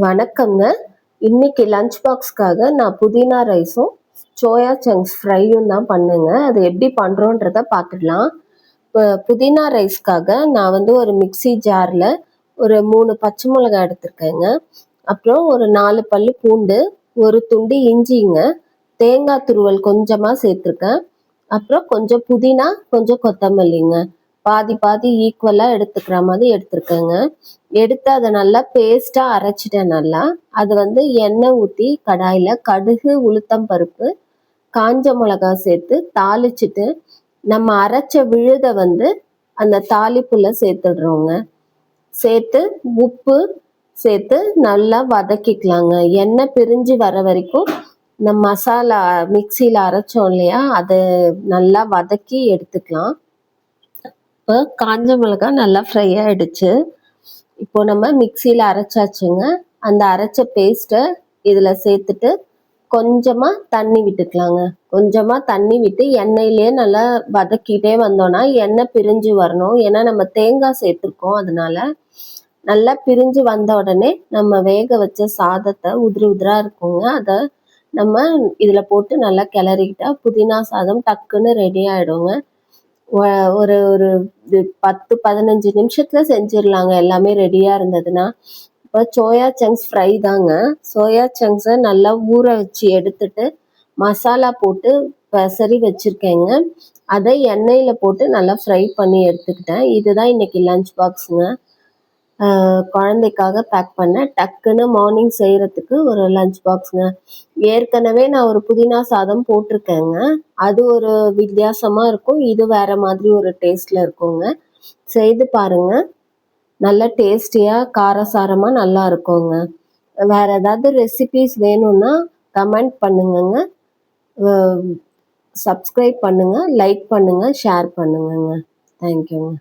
வணக்கங்க. இன்னைக்கு லஞ்ச் பாக்ஸ்க்காக நான் புதினா ரைஸும், சோயா சங்க்ஸ் ஃப்ரையும் தான் பண்ணேங்க. அது எப்படி பண்றோன்றத பார்த்துடலாம். புதினா ரைஸ்க்காக நான் ஒரு மிக்ஸி ஜார்ல ஒரு 3 பச்சை மிளகாய் எடுத்திருக்கேங்க. அப்புறம் ஒரு 4 பல்லு பூண்டு, ஒரு துண்டு இஞ்சிங்க, தேங்காய் துருவல் கொஞ்சமா சேர்த்துருக்கேன். அப்புறம் கொஞ்சம் புதினா, கொஞ்சம் கொத்தமல்லிங்க. பாதி பாதி ஈக்குவலா எடுத்துக்கிற மாதிரி எடுத்திருக்கேங்க. எடுத்து அதை நல்லா பேஸ்டா அரைச்சிட்டேன் நல்லா. அது எண்ணெய் ஊற்றி கடாயில கடுகு, உளுத்தம் பருப்பு, காஞ்ச மிளகா சேர்த்து தாளிச்சிட்டு நம்ம அரைச்ச விழுத அந்த தாளிப்புல சேர்த்துடுறோங்க. சேர்த்து உப்பு சேர்த்து நல்லா வதக்கிக்கலாங்க. எண்ணெய் பிரிஞ்சு வர வரைக்கும் இந்த மசாலா மிக்சியில் அரைச்சோம் இல்லையா, அதை நல்லா வதக்கி எடுத்துக்கலாம். இப்போ காஞ்ச மிளகா நல்லா ஃப்ரை ஆகிடுச்சு. இப்போ நம்ம மிக்சியில் அரைச்சாச்சுங்க. அந்த அரைச்ச பேஸ்ட்டை இதில் சேர்த்துட்டு கொஞ்சமாக தண்ணி விட்டுக்கலாங்க. கொஞ்சமாக தண்ணி விட்டு எண்ணெயிலே நல்லா வதக்கிட்டே வந்தோன்னா எண்ணெய் பிரிஞ்சு வரணும். ஏன்னா நம்ம தேங்காய் சேர்த்துருக்கோம். அதனால நல்லா பிரிஞ்சு வந்த உடனே நம்ம வேக வச்ச சாதத்தை உதிரி உதிராக இருக்குங்க. அதை நம்ம இதில் போட்டு நல்லா கிளறிக்கிட்டா புதினா சாதம் டக்குன்னு ரெடி ஆகிடுங்க. ஒரு ஒரு 10-15 நிமிஷத்தில் செஞ்சிடலாங்க, எல்லாமே ரெடியாக இருந்ததுன்னா. இப்போ சோயா சங்க்ஸ் ஃப்ரை தாங்க. சோயா சங்க்ஸை நல்லா ஊற வச்சு எடுத்துட்டு மசாலா போட்டு பெசரி வச்சுருக்கேங்க. அதை எண்ணெயில் போட்டு நல்லா ஃப்ரை பண்ணி எடுத்துக்கிட்டேன். இதுதான் இன்றைக்கி லஞ்ச் பாக்ஸுங்க. குழந்தைக்காக பேக் பண்ணேன். டக்குன்னு மார்னிங் செய்கிறதுக்கு ஒரு லஞ்ச் பாக்ஸுங்க. ஏற்கனவே நான் ஒரு புதினா சாதம் போட்டிருக்கேங்க. அது ஒரு வித்தியாசமாக இருக்கும். இது வேறு மாதிரி ஒரு டேஸ்ட்டில் இருக்குங்க. செய்து பாருங்கள். நல்ல டேஸ்டியாக காரசாரமாக நல்லா இருக்குங்க. வேறு ஏதாவது ரெசிபீஸ் வேணும்னா கமெண்ட் பண்ணுங்கங்க. சப்ஸ்கிரைப் பண்ணுங்கள், லைக் பண்ணுங்கள், ஷேர் பண்ணுங்கங்க. தேங்க்யூங்க.